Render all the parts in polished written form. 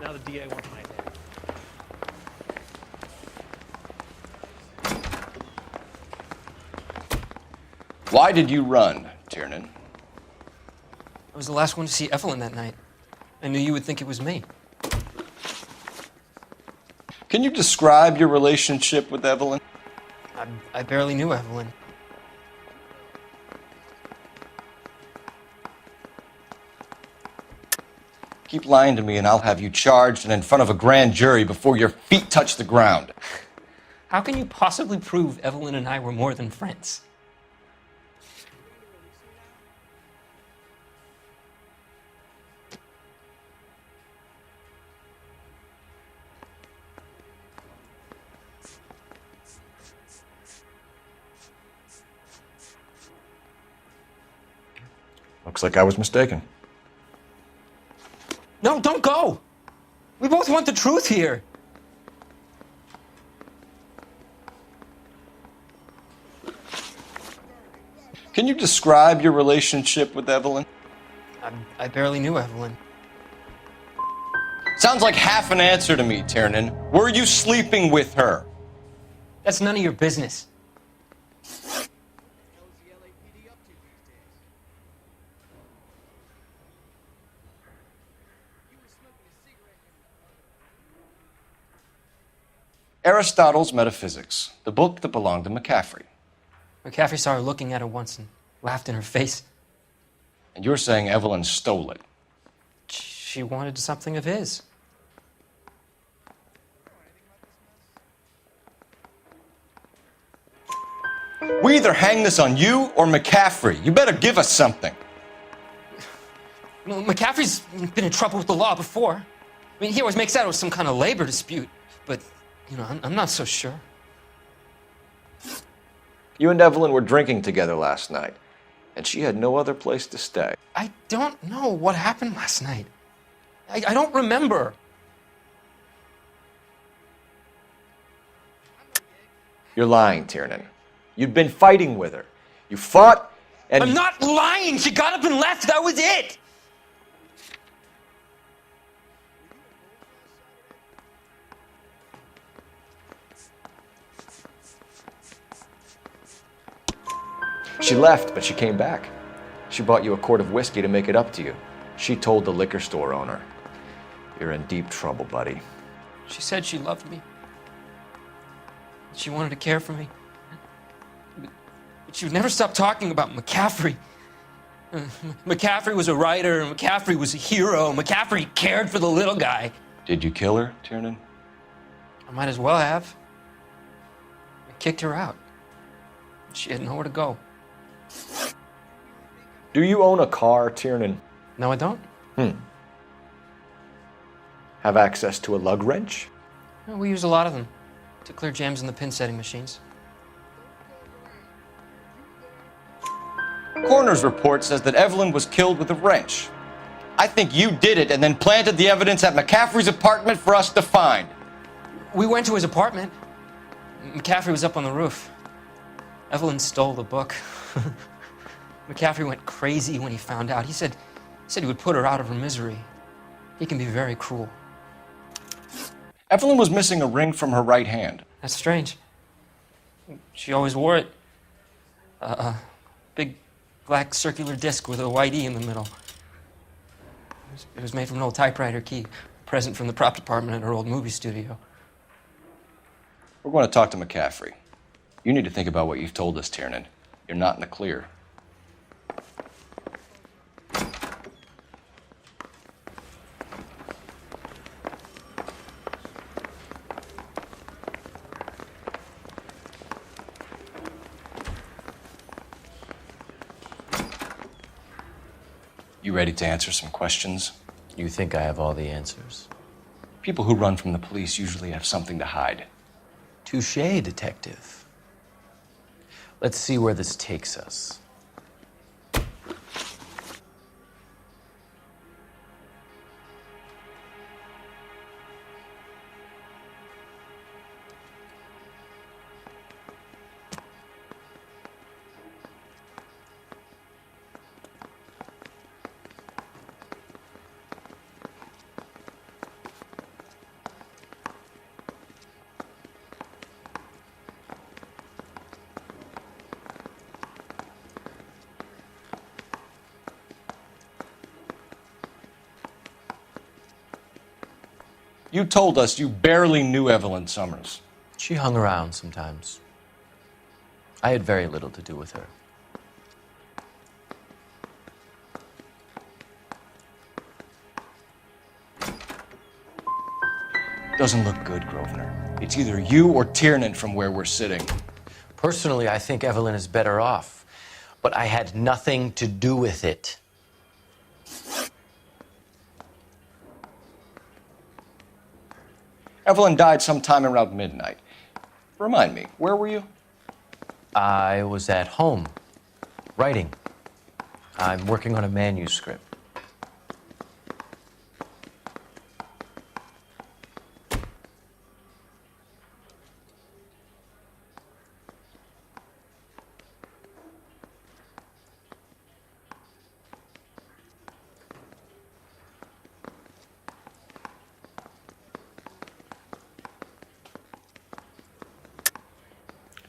Now the DA wants my head. Why did you run, Tiernan? I was the last one to see Evelyn that night. I knew you would think it was me. Can you describe your relationship with Evelyn? I barely knew Evelyn. Keep lying to me and I'll have you charged and in front of a grand jury before your feet touch the ground. How can you possibly prove Evelyn and I were more than friends? Looks like I was mistaken. No, don't go! We both want the truth here. Can you describe your relationship with Evelyn? I barely knew Evelyn. Sounds like half an answer to me, Tiernan. Were you sleeping with her? That's none of your business. Aristotle's Metaphysics, the book that belonged to McCaffrey. McCaffrey saw her looking at her once and laughed in her face. And you're saying Evelyn stole it. She wanted something of his. We either hang this on you or McCaffrey. You better give us something. Well, McCaffrey's been in trouble with the law before. I mean, he always makes out it was some kind of labor dispute, but, you know, I'm not so sure. You and Evelyn were drinking together last night, and she had no other place to stay. I don't know what happened last night. I don't remember. You're lying, Tiernan. You'd been fighting with her. You fought, and... I'm not lying! She got up and left! That was it! She left, but she came back. She bought you a quart of whiskey to make it up to you. She told the liquor store owner. You're in deep trouble, buddy. She said she loved me. She wanted to care for me. But she would never stop talking about McCaffrey. McCaffrey was a writer, McCaffrey was a hero, McCaffrey cared for the little guy. Did you kill her, Tiernan? I might as well have. I kicked her out. She had nowhere to go. Do you own a car, Tiernan? No, I don't. Have access to a lug wrench? No, we use a lot of them to clear jams in the pin setting machines. Coroner's report says that Evelyn was killed with a wrench. I think you did it and then planted the evidence at McCaffrey's apartment for us to find. We went to his apartment. McCaffrey was up on the roof. Evelyn stole the book. McCaffrey went crazy when he found out. He said he would put her out of her misery. He can be very cruel. Evelyn was missing a ring from her right hand. That's strange. She always wore it. A big black circular disc with a white E in the middle. It was made from an old typewriter key, a present from the prop department at her old movie studio. We're going to talk to McCaffrey. You need to think about what you've told us, Tiernan. You're not in the clear. You ready to answer some questions? You think I have all the answers? People who run from the police usually have something to hide. Touché, detective. Let's see where this takes us. You told us you barely knew Evelyn Summers. She hung around sometimes. I had very little to do with her. Doesn't look good, Grosvenor. It's either you or Tiernan from where we're sitting. Personally, I think Evelyn is better off, but I had nothing to do with it. Evelyn died sometime around midnight. Remind me, where were you? I was at home, writing. I'm working on a manuscript.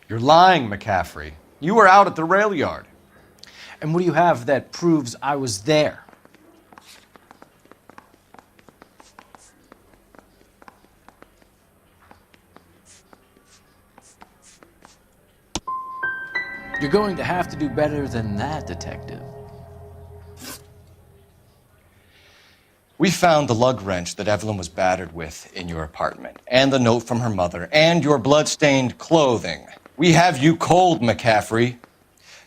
You're lying, McCaffrey. You were out at the rail yard. And what do you have that proves I was there? You're going to have to do better than that, Detective. We found the lug wrench that Evelyn was battered with in your apartment, and the note from her mother, and your blood-stained clothing. We have you cold, McCaffrey.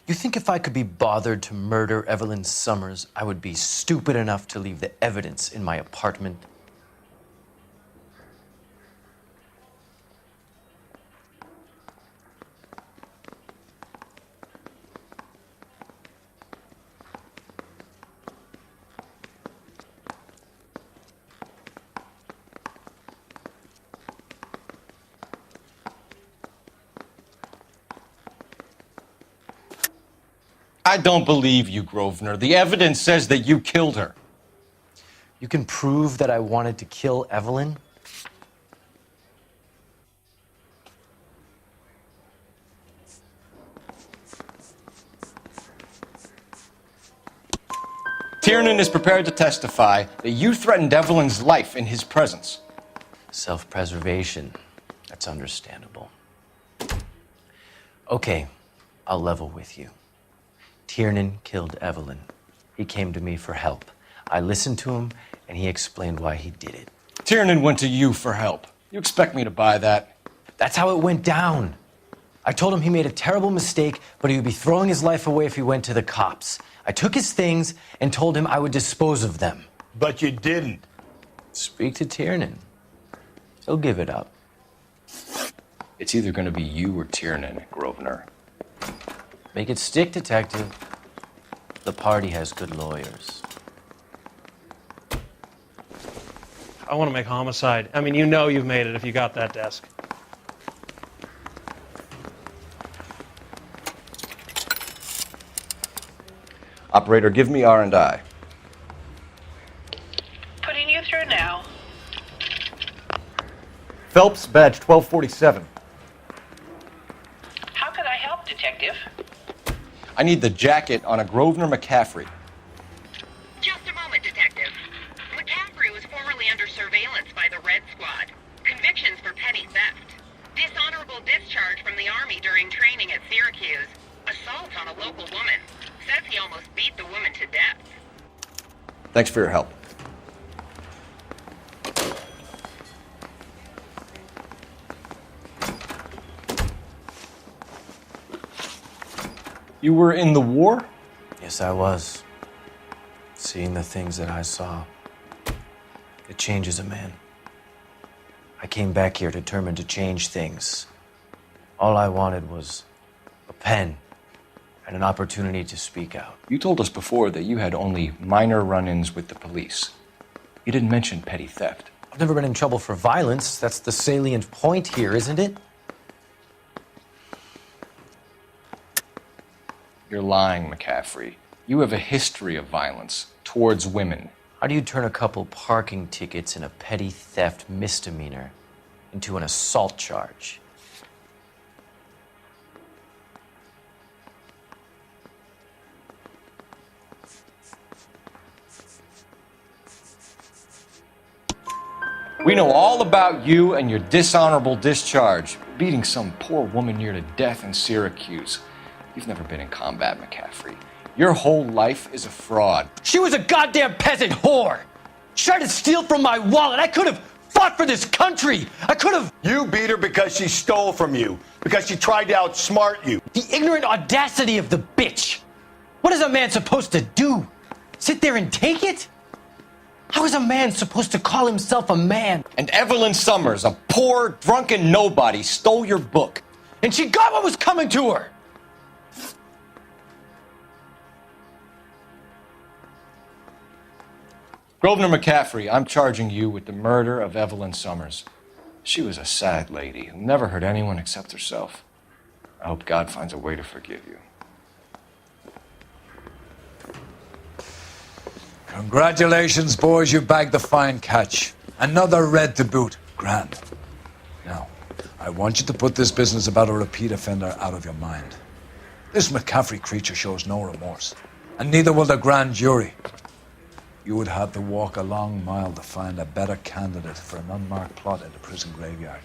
You think if I could be bothered to murder Evelyn Summers, I would be stupid enough to leave the evidence in my apartment? I don't believe you, Grosvenor. The evidence says that you killed her. You can prove that I wanted to kill Evelyn? Tiernan is prepared to testify that you threatened Evelyn's life in his presence. Self-preservation. That's understandable. Okay, I'll level with you. Tiernan killed Evelyn. He came to me for help. I listened to him, and he explained why he did it. Tiernan went to you for help. You expect me to buy that? That's how it went down. I told him he made a terrible mistake, but he would be throwing his life away if he went to the cops. I took his things and told him I would dispose of them. But you didn't. Speak to Tiernan. He'll give it up. It's either going to be you or Tiernan, Grosvenor. Make it stick, Detective. The party has good lawyers. I want to make homicide. I mean, you know you've made it if you got that desk. Operator, give me R&I. Putting you through now. Phelps, badge 1247. How could I help, Detective? I need the jacket on a Grosvenor McCaffrey. Just a moment, Detective. McCaffrey was formerly under surveillance by the Red Squad. Convictions for petty theft. Dishonorable discharge from the Army during training at Syracuse. Assault on a local woman. Says he almost beat the woman to death. Thanks for your help. You were in the war? Yes, I was. Seeing the things that I saw, it changes a man. I came back here determined to change things. All I wanted was a pen and an opportunity to speak out. You told us before that you had only minor run-ins with the police. You didn't mention petty theft. I've never been in trouble for violence. That's the salient point here, isn't it? You're lying, McCaffrey. You have a history of violence towards women. How do you turn a couple parking tickets and a petty theft misdemeanor into an assault charge? We know all about you and your dishonorable discharge, beating some poor woman near to death in Syracuse. You've never been in combat, McCaffrey. Your whole life is a fraud. She was a goddamn peasant whore. She tried to steal from my wallet. I could have fought for this country. I could have. You beat her because she stole from you, because she tried to outsmart you. The ignorant audacity of the bitch. What is a man supposed to do? Sit there and take it? How is a man supposed to call himself a man? And Evelyn Summers, a poor, drunken nobody, stole your book. And she got what was coming to her. Grosvenor McCaffrey, I'm charging you with the murder of Evelyn Summers. She was a sad lady who never hurt anyone except herself. I hope God finds a way to forgive you. Congratulations, boys, you bagged the fine catch. Another red to boot. Grand. Now, I want you to put this business about a repeat offender out of your mind. This McCaffrey creature shows no remorse, and neither will the grand jury. You would have to walk a long mile to find a better candidate for an unmarked plot in the prison graveyard.